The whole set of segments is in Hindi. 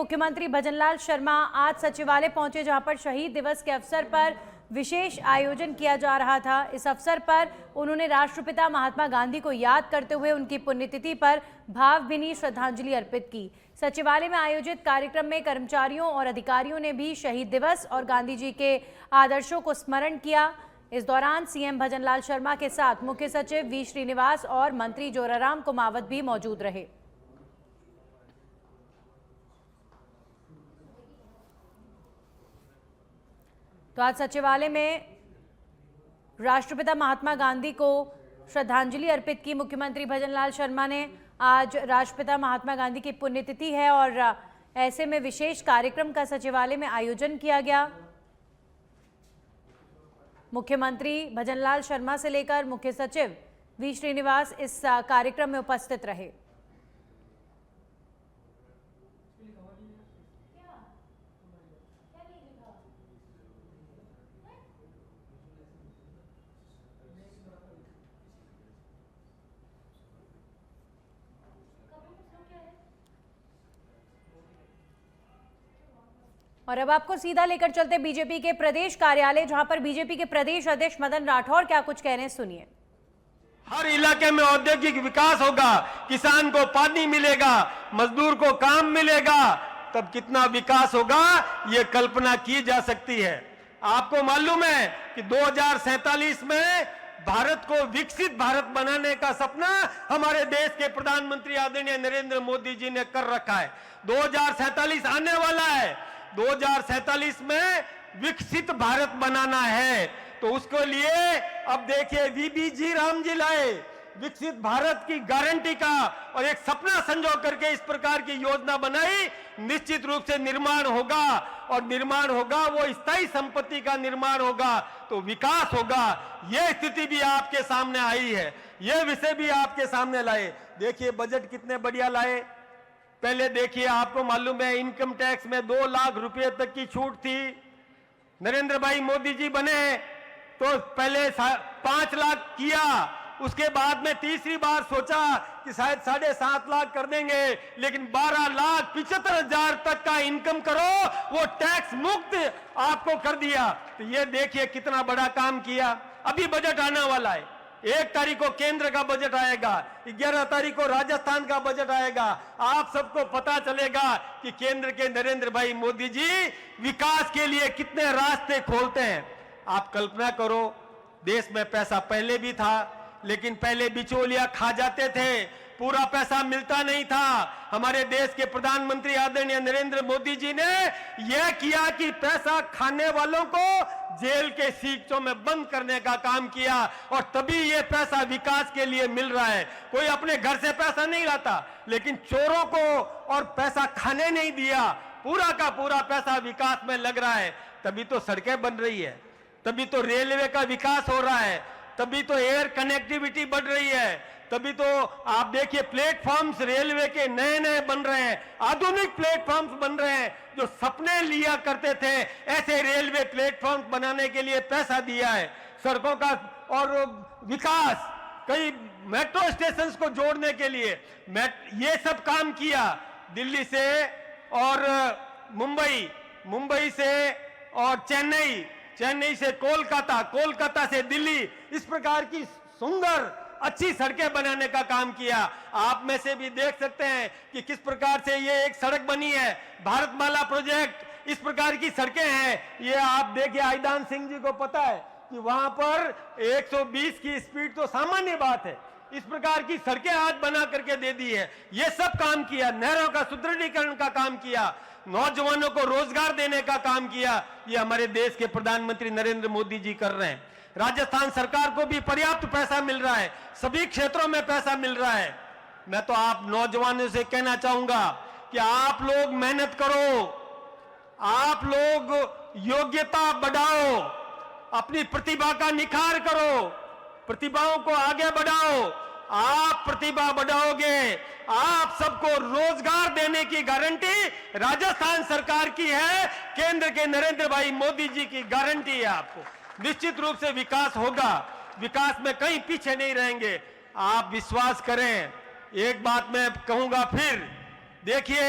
मुख्यमंत्री भजनलाल शर्मा आज सचिवालय पहुंचे, जहां पर शहीद दिवस के अवसर पर विशेष आयोजन किया जा रहा था। इस अवसर पर उन्होंने राष्ट्रपिता महात्मा गांधी को याद करते हुए उनकी पुण्यतिथि पर भावभीनी श्रद्धांजलि अर्पित की। सचिवालय में आयोजित कार्यक्रम में कर्मचारियों और अधिकारियों ने भी शहीद दिवस और गांधी जी के आदर्शों को स्मरण किया। इस दौरान सीएम भजनलाल शर्मा के साथ मुख्य सचिव वी श्रीनिवास और मंत्री जोराराम कुमावत भी मौजूद रहे। तो आज सचिवालय में राष्ट्रपिता महात्मा गांधी को श्रद्धांजलि अर्पित की मुख्यमंत्री भजनलाल शर्मा ने। आज राष्ट्रपिता महात्मा गांधी की पुण्यतिथि है और ऐसे में विशेष कार्यक्रम का सचिवालय में आयोजन किया गया। मुख्यमंत्री भजनलाल शर्मा से लेकर मुख्य सचिव वी श्रीनिवास इस कार्यक्रम में उपस्थित रहे। और अब आपको सीधा लेकर चलते बीजेपी के प्रदेश कार्यालय, जहां पर बीजेपी के प्रदेश अध्यक्ष मदन राठौर क्या कुछ कह रहे हैं, सुनिए। हर इलाके में औद्योगिक विकास होगा, किसान को पानी मिलेगा, मजदूर को काम मिलेगा, तब कितना विकास होगा ये कल्पना की जा सकती है। आपको मालूम है कि 2047 में भारत को विकसित भारत बनाने का सपना हमारे देश के प्रधानमंत्री आदरणीय नरेंद्र मोदी जी ने कर रखा है। 2047 आने वाला है। 2047 में विकसित भारत बनाना है, तो उसके लिए अब देखिए वीबीजी राम जी लाए विकसित भारत की गारंटी का और एक सपना संजो करके इस प्रकार की योजना बनाई। निश्चित रूप से निर्माण होगा और निर्माण होगा वो स्थायी संपत्ति का निर्माण होगा, तो विकास होगा। ये स्थिति भी आपके सामने आई है, ये विषय भी आपके सामने लाए। देखिए बजट कितने बढ़िया लाए। पहले देखिए, आपको मालूम है इनकम टैक्स में 2 लाख रुपए तक की छूट थी। नरेंद्र भाई मोदी जी बने तो पहले 5 लाख किया, उसके बाद में तीसरी बार सोचा कि शायद 7.5 लाख कर देंगे, लेकिन 12,75,000 तक का इनकम करो वो टैक्स मुक्त आपको कर दिया। तो ये देखिए कितना बड़ा काम किया। अभी बजट आने वाला है, 1 तारीख को केंद्र का बजट आएगा, 11 तारीख को राजस्थान का बजट आएगा। आप सबको पता चलेगा कि केंद्र के नरेंद्र भाई मोदी जी विकास के लिए कितने रास्ते खोलते हैं। आप कल्पना करो, देश में पैसा पहले भी था, लेकिन पहले बिचौलिया खा जाते थे, पूरा पैसा मिलता नहीं था। हमारे देश के प्रधानमंत्री आदरणीय नरेंद्र मोदी जी ने यह किया कि पैसा खाने वालों को जेल के सीटों में बंद करने का काम किया, और तभी यह पैसा विकास के लिए मिल रहा है। कोई अपने घर से पैसा नहीं लाता, लेकिन चोरों को और पैसा खाने नहीं दिया, पूरा का पूरा पैसा विकास में लग रहा है। तभी तो सड़कें बन रही है, तभी तो रेलवे का विकास हो रहा है, तभी तो एयर कनेक्टिविटी बढ़ रही है, तभी तो आप देखिए प्लेटफॉर्म्स रेलवे के नए नए बन रहे हैं, आधुनिक प्लेटफॉर्म्स बन रहे हैं। जो सपने लिया करते थे ऐसे रेलवे प्लेटफॉर्म्स बनाने के लिए पैसा दिया है। सड़कों का और विकास, कई मेट्रो स्टेशंस को जोड़ने के लिए ये सब काम किया। दिल्ली से और मुंबई से और चेन्नई से कोलकाता, कोलकाता से दिल्ली, इस प्रकार की सुंदर अच्छी सड़कें बनाने का काम किया। आप में से भी देख सकते हैं कि किस प्रकार से ये एक सड़क बनी है, भारतमाला प्रोजेक्ट, इस प्रकार की सड़कें हैं। ये आप देखिए, आईदान सिंह जी को पता है कि वहां पर 120 की स्पीड तो सामान्य बात है। इस प्रकार की सड़कें आज बना करके दे दी है। ये सब काम किया, नहरों का सुदृढ़ीकरण का काम किया, नौजवानों को रोजगार देने का काम किया। ये हमारे देश के प्रधानमंत्री नरेंद्र मोदी जी कर रहे हैं। राजस्थान सरकार को भी पर्याप्त पैसा मिल रहा है, सभी क्षेत्रों में पैसा मिल रहा है। मैं तो आप नौजवानों से कहना चाहूंगा कि आप लोग मेहनत करो, आप लोग योग्यता बढ़ाओ, अपनी प्रतिभा का निखार करो, प्रतिभाओं को आगे बढ़ाओ। आप प्रतिभा बढ़ाओगे, आप सबको रोजगार देने की गारंटी राजस्थान सरकार की है, केंद्र के नरेंद्र भाई मोदी जी की गारंटी है। आपको निश्चित रूप से विकास होगा, विकास में कहीं पीछे नहीं रहेंगे, आप विश्वास करें। एक बात मैं कहूंगा फिर, देखिए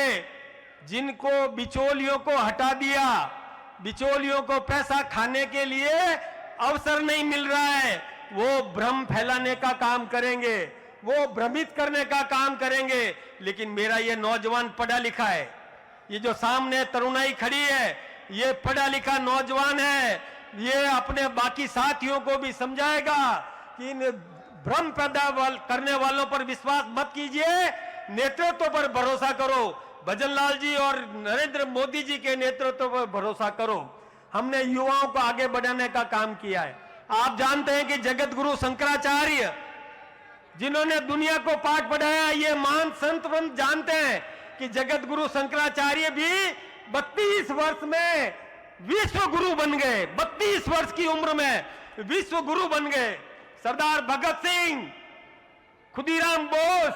जिनको बिचौलियों को हटा दिया, बिचौलियों को पैसा खाने के लिए अवसर नहीं मिल रहा है, वो भ्रम फैलाने का काम करेंगे, वो भ्रमित करने का काम करेंगे। लेकिन मेरा ये नौजवान पढ़ा लिखा है, ये जो सामने तरुणाई खड़ी है, ये पढ़ा लिखा नौजवान है, ये अपने बाकी साथियों को भी समझाएगा कि इन भ्रम पैदा करने वालों पर विश्वास मत कीजिए, नेतृत्व पर भरोसा करो, भजन लाल जी और नरेंद्र मोदी जी के नेतृत्व पर भरोसा करो। हमने युवाओं को आगे बढ़ाने का काम किया है। आप जानते हैं कि जगत गुरु शंकराचार्य, जिन्होंने दुनिया को पाठ पढ़ाया, ये महान संत जानते हैं कि जगत गुरु शंकराचार्य भी 32 वर्ष में विश्व गुरु बन गए। 32 वर्ष की उम्र में विश्व गुरु बन गए। सरदार भगत सिंह, खुदीराम बोस,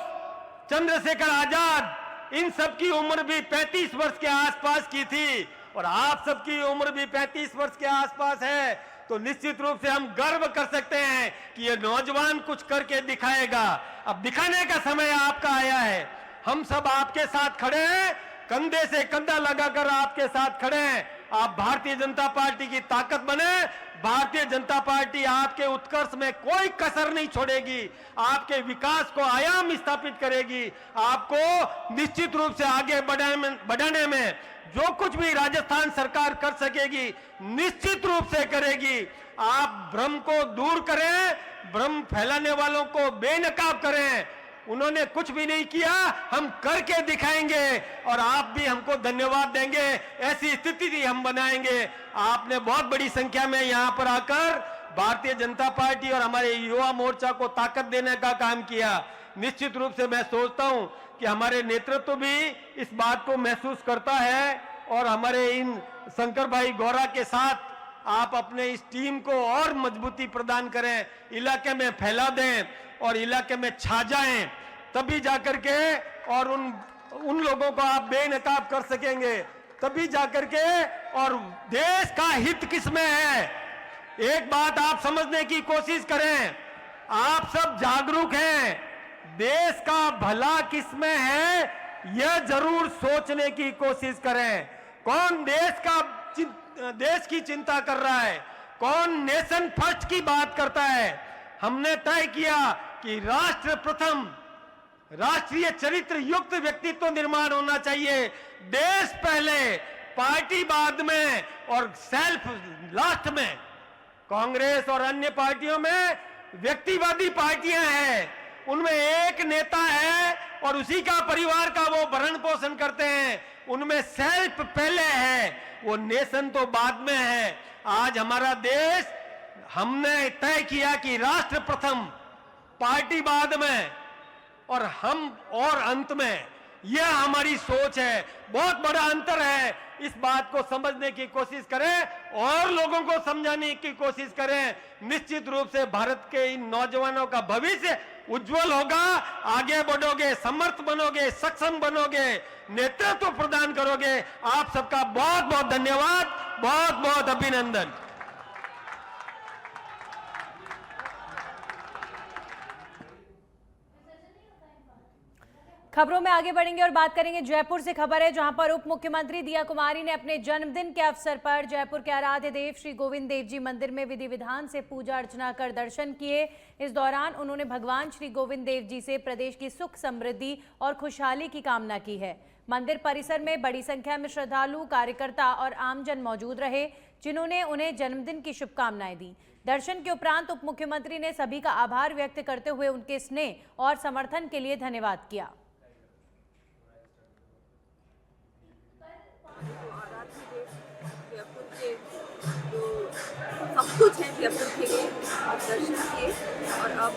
चंद्रशेखर आजाद, इन सब की उम्र भी 35 वर्ष के आसपास की थी, और आप सबकी उम्र भी 35 वर्ष के आसपास है। तो निश्चित रूप से हम गर्व कर सकते हैं कि ये नौजवान कुछ करके दिखाएगा। अब दिखाने का समय आपका आया है। हम सब आपके साथ खड़े हैं, कंधे से कंधा लगाकर आपके साथ खड़े हैं। आप भारतीय जनता पार्टी की ताकत बने। भारतीय जनता पार्टी आपके उत्कर्ष में कोई कसर नहीं छोड़ेगी, आपके विकास को आयाम स्थापित करेगी, आपको निश्चित रूप से आगे बढ़ाने में जो कुछ भी राजस्थान सरकार कर सकेगी निश्चित रूप से करेगी। आप भ्रम को दूर करें, भ्रम फैलाने वालों को बेनकाब करें। उन्होंने कुछ भी नहीं किया, हम करके दिखाएंगे और आप भी हमको धन्यवाद देंगे। ऐसी स्थिति हम बनाएंगे। आपने बहुत बड़ी संख्या में यहां पर आकर भारतीय जनता पार्टी और हमारे युवा मोर्चा को ताकत देने का काम किया। निश्चित रूप से मैं सोचता हूं कि हमारे नेतृत्व भी इस बात को महसूस करता है, और हमारे इन शंकर भाई गौरा के साथ आप अपने इस टीम को और मजबूती प्रदान करें, इलाके में फैला दें और इलाके में छा जाएं, तभी जाकर के और उन लोगों को आप बेनकाब कर सकेंगे, तभी जाकर के। और देश का हित किसमें है, एक बात आप समझने की कोशिश करें। आप सब जागरूक हैं, देश का भला किसमें है यह जरूर सोचने की कोशिश करें। कौन देश की चिंता कर रहा है, कौन नेशन फर्स्ट की बात करता है। हमने तय किया कि राष्ट्र प्रथम, राष्ट्रीय चरित्र युक्त व्यक्तित्व निर्माण होना चाहिए। देश पहले, पार्टी बाद में और सेल्फ लास्ट में। कांग्रेस और अन्य पार्टियों में व्यक्तिवादी पार्टियां हैं, उनमें एक नेता है और उसी का परिवार का वो भरण पोषण करते हैं। उनमें सेल्फ पहले है, वो नेशन तो बाद में है। आज हमारा देश, हमने तय किया कि राष्ट्र प्रथम, पार्टी बाद में और हम और अंत में। यह हमारी सोच है। बहुत बड़ा अंतर है। इस बात को समझने की कोशिश करें और लोगों को समझाने की कोशिश करें। निश्चित रूप से भारत के इन नौजवानों का भविष्य उज्जवल होगा। आगे बढ़ोगे, समर्थ बनोगे, सक्षम बनोगे, नेतृत्व प्रदान करोगे। आप सबका बहुत बहुत धन्यवाद, बहुत बहुत अभिनंदन। खबरों में आगे बढ़ेंगे और बात करेंगे। जयपुर से खबर है, जहां पर उप मुख्यमंत्री दिया कुमारी ने अपने जन्मदिन के अवसर पर जयपुर के आराध्य देव श्री गोविंद देव जी मंदिर में विधि विधान से पूजा अर्चना कर दर्शन किए। इस दौरान उन्होंने भगवान श्री गोविंद देव जी से प्रदेश की सुख समृद्धि और खुशहाली की कामना की है। मंदिर परिसर में बड़ी संख्या में श्रद्धालु, कार्यकर्ता और आमजन मौजूद रहे, जिन्होंने उन्हें जन्मदिन की शुभकामनाएं दी। दर्शन के उपरांत उप मुख्यमंत्री ने सभी का आभार व्यक्त करते हुए उनके स्नेह और समर्थन के लिए धन्यवाद किया। सब कुछ है जयपुर के लिए, आप दर्शन किए और अब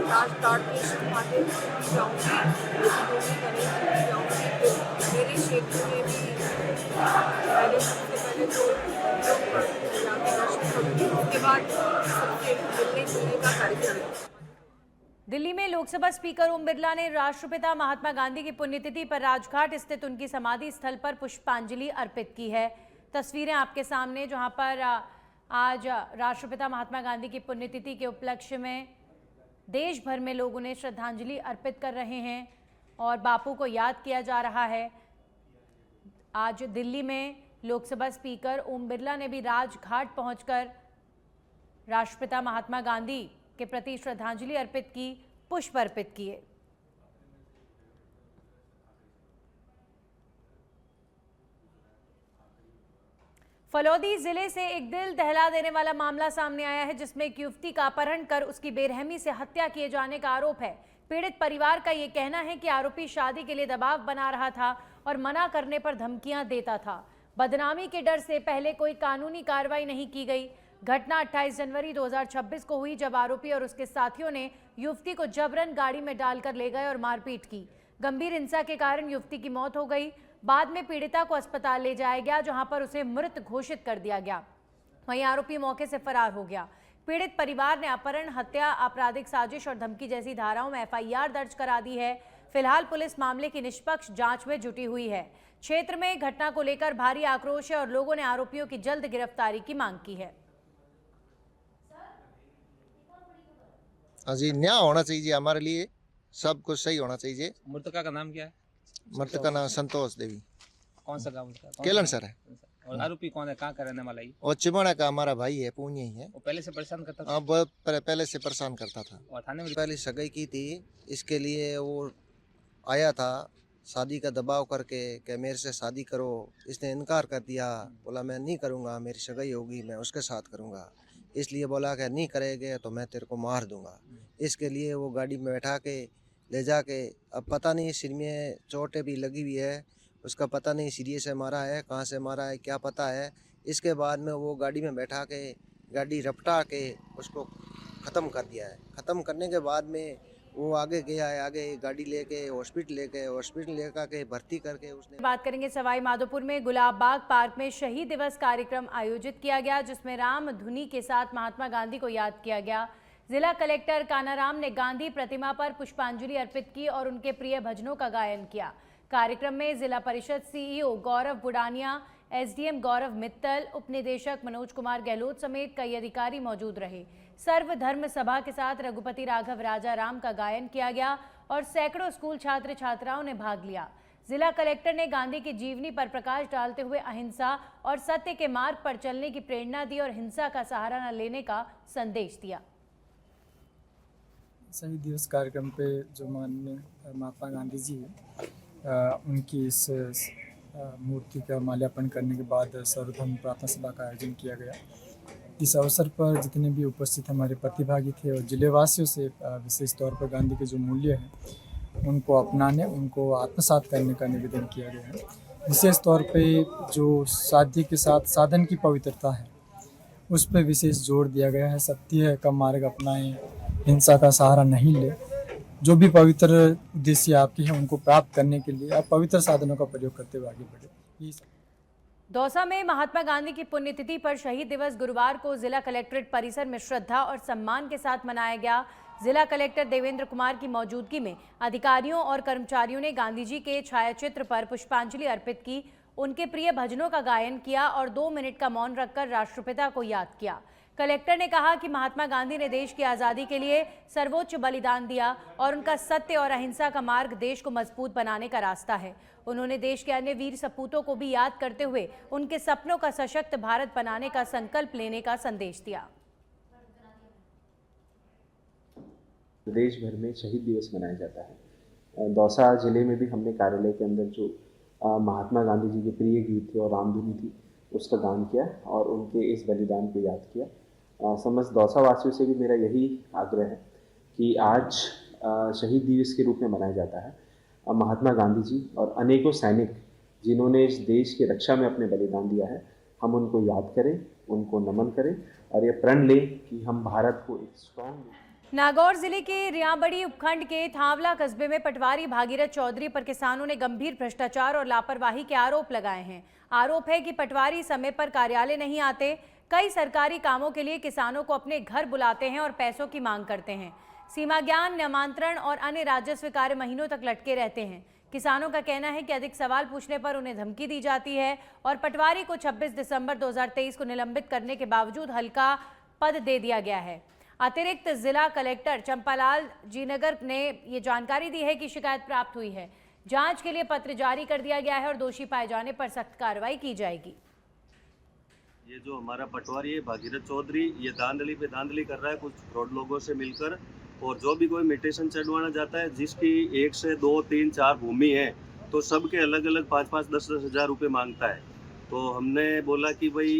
राजघाट के शुभाते जाऊँगी, जाऊँगी। फिर मेरे क्षेत्र में भी पहले सबसे पहले तो जाके दर्शन करूँगी, उसके बाद सबसे मिलने जुलने का कार्यक्रम है। दिल्ली में लोकसभा स्पीकर ओम बिरला ने राष्ट्रपिता महात्मा गांधी की पुण्यतिथि पर राजघाट स्थित उनकी समाधि स्थल पर पुष्पांजलि अर्पित की है। तस्वीरें आपके सामने, जहां पर आज राष्ट्रपिता महात्मा गांधी की पुण्यतिथि के उपलक्ष्य में देश भर में लोग उन्हें श्रद्धांजलि अर्पित कर रहे हैं। और बापू को याद किया जा रहा है। आज दिल्ली में लोकसभा स्पीकर ओम बिरला ने भी राजघाट पहुंचकर राष्ट्रपिता महात्मा गांधी के प्रति श्रद्धांजलि अर्पित की, पुष्प अर्पित किए। फलौदी जिले से एक दिल दहला देने वाला मामला सामने आया है, जिसमें एक युवती का अपहरण कर उसकी बेरहमी से हत्या किए जाने का आरोप है। पीड़ित परिवार का यह कहना है कि आरोपी शादी के लिए दबाव बना रहा था और मना करने पर धमकियां देता था। बदनामी के डर से पहले कोई कानूनी कार्रवाई नहीं की गई। घटना 28 जनवरी 2026 को हुई, जब आरोपी और उसके साथियों ने युवती को जबरन गाड़ी में डालकर ले गए और मारपीट की। गंभीर हिंसा के कारण युवती की मौत हो गई। बाद में पीड़िता को अस्पताल ले जाया गया, जहां पर उसे मृत घोषित कर दिया गया। वहीं आरोपी मौके से फरार हो गया। पीड़ित परिवार ने अपहरण, हत्या, आपराधिक साजिश और धमकी जैसी धाराओं में FIR दर्ज करा दी है। फिलहाल पुलिस मामले की निष्पक्ष जांच में जुटी हुई है। क्षेत्र में घटना को लेकर भारी आक्रोश है और लोगों ने आरोपियों की जल्द गिरफ्तारी की मांग की है। जी, न्याय होना चाहिए, हमारे लिए सब कुछ सही होना चाहिए। मृतका का नाम क्या है? मृतक का नाम संतोष देवी। कौन सा गाँव उसका? केलन सर है। और आरोपी कौन है, कहाँ का रहने वाला है? और चिमड़ा का हमारा भाई है, पूंजी ही है। वो पहले से परेशान करता था? हाँ, बहुत पहले से परेशान करता था। और थाने में पहले सगाई की थी, इसके लिए वो आया था शादी का दबाव करके कि मेरे से शादी करो। इसने इनकार कर दिया, बोला मैं नहीं करूँगा, मेरी सगाई होगी मैं उसके साथ करूँगा। इसलिए बोला कि नहीं करेंगे तो मैं तेरे को मार दूंगा। इसके लिए वो गाड़ी में बैठा के ले जाके, अब पता नहीं सिर में चोटें भी लगी हुई है, उसका पता नहीं सीरियस से मारा है, कहाँ से मारा है क्या पता है। इसके बाद में वो गाड़ी में बैठा के गाड़ी रपटा के उसको ख़त्म कर दिया है। ख़त्म करने के बाद में वो आगे गया है, आगे गाड़ी लेके हॉस्पिटल लेकर के भर्ती करके उसने। बात करेंगे सवाई माधोपुर में गुलाब बाग पार्क में शहीद दिवस कार्यक्रम आयोजित किया गया, जिसमें राम धुनी के साथ महात्मा गांधी को याद किया गया। जिला कलेक्टर कानाराम ने गांधी प्रतिमा पर पुष्पांजलि अर्पित की और उनके प्रिय भजनों का गायन किया। कार्यक्रम में जिला परिषद CEO गौरव बुडानिया, SDM गौरव मित्तल, उपनिदेशक मनोज कुमार गहलोत समेत कई अधिकारी मौजूद रहे। सर्वधर्म सभा के साथ रघुपति राघव राजा राम का गायन किया गया और सैकड़ों स्कूल छात्र छात्राओं ने भाग लिया। जिला कलेक्टर ने गांधी की जीवनी पर प्रकाश डालते हुए अहिंसा और सत्य के मार्ग पर चलने की प्रेरणा दी और हिंसा का सहारा न लेने का संदेश दिया। शहीद दिवस कार्यक्रम पे जो माननीय महात्मा गांधी जी उनकी इस मूर्ति का माल्यार्पण करने के बाद सर्वधर्म प्रार्थना सभा का आयोजन किया गया। इस अवसर पर जितने भी उपस्थित हमारे प्रतिभागी थे और जिलेवासियों से विशेष तौर पर गांधी के जो मूल्य हैं उनको अपनाने, उनको आत्मसात करने का निवेदन किया गया है। विशेष तौर पे जो साध्य के साथ साधन की पवित्रता है उस पर विशेष जोर दिया गया है। सत्य का मार्ग अपनाएं, हिंसा का सहारा नहीं ले। जो भी पवित्र उद्देश्य आपके हैं उनको प्राप्त करने के लिए आप पवित्र साधनों का प्रयोग करते हुए आगे बढ़े। दौसा में महात्मा गांधी की पुण्यतिथि पर शहीद दिवस गुरुवार को जिला कलेक्ट्रेट परिसर में श्रद्धा और सम्मान के साथ मनाया गया। जिला कलेक्टर देवेंद्र कुमार की मौजूदगी में अधिकारियों और कर्मचारियों ने गांधी जी के छायाचित्र पर पुष्पांजलि अर्पित की, उनके प्रिय भजनों का गायन किया और 2 मिनट का मौन रखकर राष्ट्रपिता को याद किया। कलेक्टर ने कहा कि महात्मा गांधी ने देश की आज़ादी के लिए सर्वोच्च बलिदान दिया और उनका सत्य और अहिंसा का मार्ग देश को मजबूत बनाने का रास्ता है। उन्होंने देश के अन्य वीर सपूतों को भी याद करते हुए उनके सपनों का सशक्त भारत बनाने का संकल्प लेने का संदेश दिया। देश भर में शहीद दिवस मनाया जाता है। दौसा जिले में भी हमने कार्यालय के अंदर जो महात्मा गांधी जी के प्रिय गीत थे और रामधुनी थी उसका गान किया और उनके इस बलिदान को याद किया। समस्त दौसा वासियों से भी मेरा यही आग्रह है कि आज शहीद दिवस के रूप में मनाया जाता है। महात्मा गांधी जी और अनेकों सैनिक जिन्होंने इस देश की रक्षा में अपने बलिदान दिया है, हम उनको याद करें, उनको नमन करें और ये प्रण लें कि हम भारत को एक स्ट्रॉन्ग। नागौर जिले के रियाबड़ी उपखंड के थावला कस्बे में पटवारी भागीरथ चौधरी पर किसानों ने गंभीर भ्रष्टाचार और लापरवाही के आरोप लगाए हैं। आरोप है कि पटवारी समय पर कार्यालय नहीं आते, कई सरकारी कामों के लिए किसानों को अपने घर बुलाते हैं और पैसों की मांग करते हैं। सीमा ज्ञान, नामांतरण और अन्य राजस्व कार्य महीनों तक लटके रहते हैं। किसानों का कहना है कि अधिक सवाल पूछने पर उन्हें धमकी दी जाती है और पटवारी को 26 दिसंबर 2023 को निलंबित करने के बावजूद हल्का पद दे दिया गया है। अतिरिक्त जिला कलेक्टर चंपालाल जीनगर ने ये जानकारी दी है कि शिकायत प्राप्त हुई है। जांच के लिए पत्र जारी कर दिया गया है और दोषी पाए जाने पर सख्त कार्रवाई की जाएगी। ये जो हमारा पटवारी है भागीरथ चौधरी, ये धांधली पे धांधली कर रहा है कुछ फ्रॉड लोगों से मिलकर, और जो भी कोई म्यूटेशन चढ़वाना चाहता है जिसकी 1 से 2, 3, 4 भूमि है तो सबके अलग अलग 5-5, 10-10 हज़ार रुपये मांगता है। तो हमने बोला कि भाई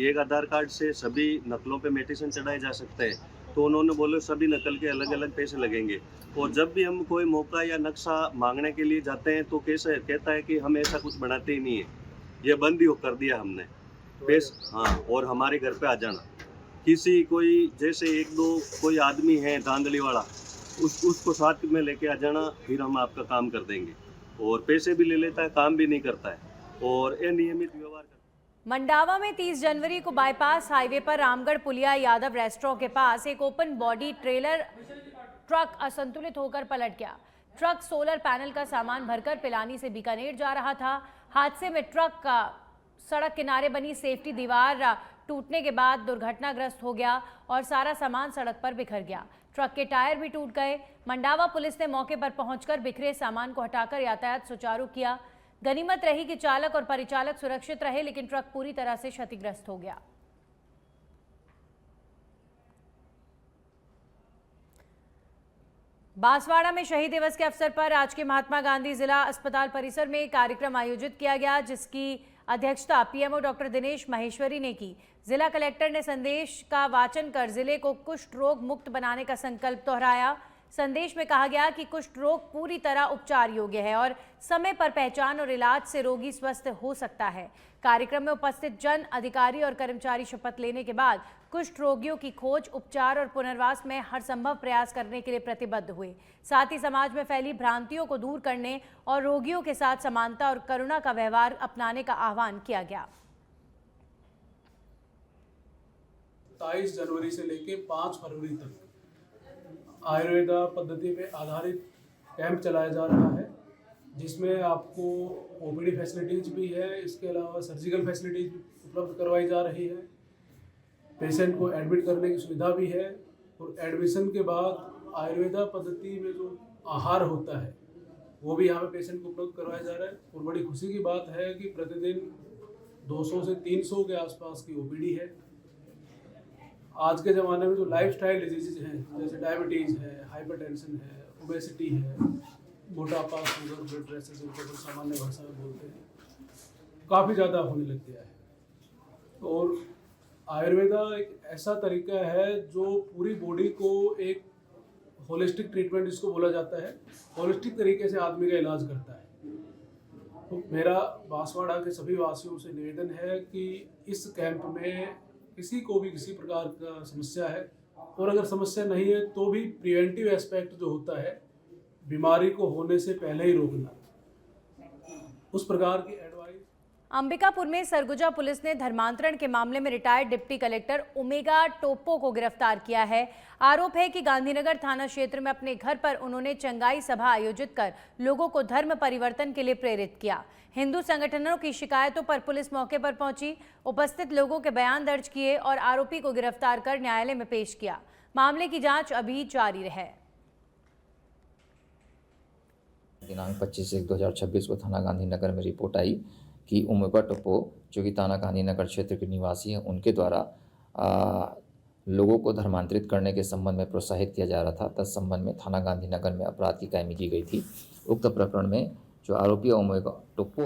एक आधार कार्ड से सभी नकलों पे म्यूटेशन चढ़ाए जा सकते हैं, तो उन्होंने बोले सभी नकल के अलग अलग पैसे लगेंगे। और जब भी हम कोई मौका या नक्शा मांगने के लिए जाते हैं तो कैसे कहता है कि हम ऐसा कुछ बनाते ही नहीं है, ये बंद ही कर दिया हमने हाँ। और हमारे घर पे आ जाना, किसी कोई जैसे 1-2 कोई आदमी है धांधली वाला, उसको साथ में लेके आ जाना, फिर हम आपका काम कर देंगे। और पैसे भी ले लेता है, काम भी नहीं करता है और अनियमित व्यवहार करता है। मंडावा में 30 जनवरी को बाईपास हाईवे पर रामगढ़ पुलिया यादव रेस्टोरेंट के पास एक ओपन बॉडी ट्रेलर ट्रक असंतुलित होकर पलट गया। ट्रक सोलर पैनल का सामान भरकर पिलानी से बीकानेर जा रहा था। हादसे में ट्रक का सड़क किनारे बनी सेफ्टी दीवार टूटने के बाद दुर्घटनाग्रस्त हो गया और सारा सामान सड़क पर बिखर गया। ट्रक के टायर भी टूट गए। मंडावा पुलिस ने मौके पर पहुंचकर बिखरे सामान को हटाकर यातायात सुचारू किया। गनीमत रही कि चालक और परिचालक सुरक्षित रहे, लेकिन ट्रक पूरी तरह से क्षतिग्रस्त हो गया। बांसवाड़ा में शहीद दिवस के अवसर पर आज के महात्मा गांधी जिला अस्पताल परिसर में कार्यक्रम आयोजित किया गया, जिसकी अध्यक्षता पीएमओ डॉक्टर दिनेश माहेश्वरी ने की। जिला कलेक्टर ने संदेश का वाचन कर जिले को कुष्ठ रोग मुक्त बनाने का संकल्प दोहराया। संदेश में कहा गया कि कुष्ठ रोग पूरी तरह उपचार योग्य है और समय पर पहचान और इलाज से रोगी स्वस्थ हो सकता है। कार्यक्रम में उपस्थित जन, अधिकारी और कर्मचारी शपथ लेने के बाद कुष्ठ रोगियों की खोज, उपचार और पुनर्वास में हर संभव प्रयास करने के लिए प्रतिबद्ध हुए। साथ ही समाज में फैली भ्रांतियों को दूर करने और रोगियों के साथ समानता और करुणा का व्यवहार अपनाने का आह्वान किया गया। 27 जनवरी से लेकर 5 फरवरी तक आयुर्वेदा पद्धति पे आधारित कैंप चलाया जा रहा है, जिसमें आपको ओपीडी फैसिलिटीज भी है, इसके अलावा सर्जिकल फैसिलिटीज उपलब्ध करवाई जा रही है। पेशेंट को एडमिट करने की सुविधा भी है और एडमिशन के बाद आयुर्वेदा पद्धति में जो आहार होता है वो भी यहाँ पे पेशेंट को उपलब्ध करवाया जा रहा है। और बड़ी खुशी की बात है कि प्रतिदिन 200 से 300 के आसपास की ओपीडी है। आज के ज़माने में जो लाइफस्टाइल डिजीज़ हैं, जैसे डायबिटीज़ है, हाइपरटेंशन है, ओबेसिटी है, मोटापा, शुगर, ब्लड प्रेशर, जिनको तो सामान्य भाषा में बोलते हैं, काफ़ी ज़्यादा होने लग गया है। और आयुर्वेदा एक ऐसा तरीका है जो पूरी बॉडी को एक होलिस्टिक ट्रीटमेंट जिसको बोला जाता है, होलिस्टिक तरीके से आदमी का इलाज करता है। तो मेरा बांसवाड़ा के सभी वासियों से निवेदन है कि इस कैंप में किसी को भी किसी प्रकार का समस्या है, और अगर समस्या नहीं है तो भी प्रिवेंटिव एस्पेक्ट जो होता है, बीमारी को होने से पहले ही रोकना, उस प्रकार की एडवाइस। अंबिकापुर में सरगुजा पुलिस ने धर्मांतरण के मामले में retired deputy collector omega Toppo को गिरफ्तार किया है। आरोप है कि गांधीनगर थाना क्षेत्र में अपने घर पर उन्होंने चंगाई सभा आयोजित कर लोगों को धर्म परिवर्तन के लिए प्रेरित किया। हिंदू संगठनों की शिकायतों पर पुलिस मौके पर पहुंची, उपस्थित लोगों के बयान दर्ज किए और आरोपी को गिरफ्तार कर न्यायालय में पेश किया। मामले की जांच अभी जारी है। दिनांक 25/1/2026 को थाना गांधीनगर में रिपोर्ट आई कि ओमेगा टोप्पो, जो कि थाना गांधीनगर क्षेत्र के निवासी हैं, उनके द्वारा लोगों को धर्मांतरित करने के संबंध में प्रोत्साहित किया जा रहा था। तत्संबंध में थाना गांधीनगर में अपराध की कायमी की गई थी। उक्त प्रकरण में जो आरोपी ओमेगा टोप्पो